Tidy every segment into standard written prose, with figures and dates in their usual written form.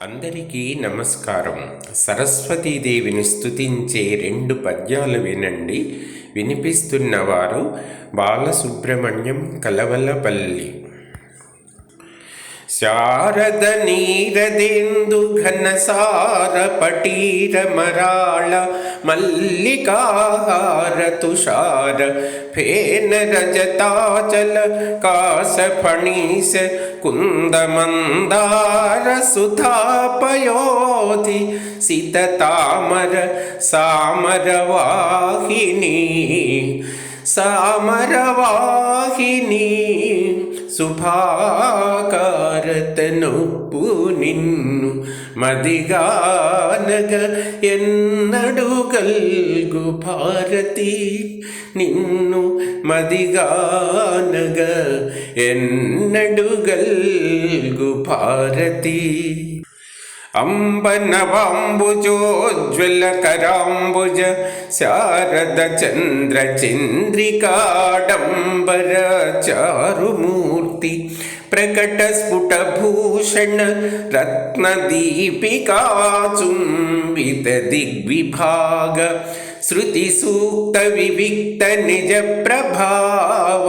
అందరికీ నమస్కారం. సరస్వతీదేవిని స్తుతించే 2 పద్యాలు వినండి. వినిపిస్తున్నవారు బాలసుబ్రహ్మణ్యం కలవలపల్లి. శారద నీరదేందు ఘనసార పటీర మరాళ మల్లికాహార తుషార ఫేన రజతాచల కాస ఫణీస కుంద మందార సుధాపయోధి సిత తామర సామర వాహిని శుభాకారతనొప్పు నిన్ను మదిగానగ ఎన్నడు గల్గు భారతి నిన్ను మదిగానగ ఎన్నడు గల్గు భారతి. అంబనవాంబుజోజ్వల కరాంబుజ శారద చంద్ర చంద్రికాడంబర చారుమూర్తి ప్రకట స్ఫుట భూషణ రత్న దీపికా చుంబిత దిగ్విభాగ శృతి సూక్త వివిక్త నిజ ప్రభావ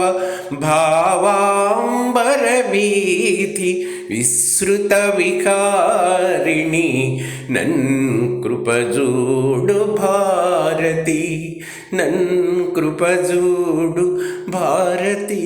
భావాంబర వీధి విశ్రుత వికారిణి నన్కృపజూడు భారతి నన్కృపజూడు భారతి.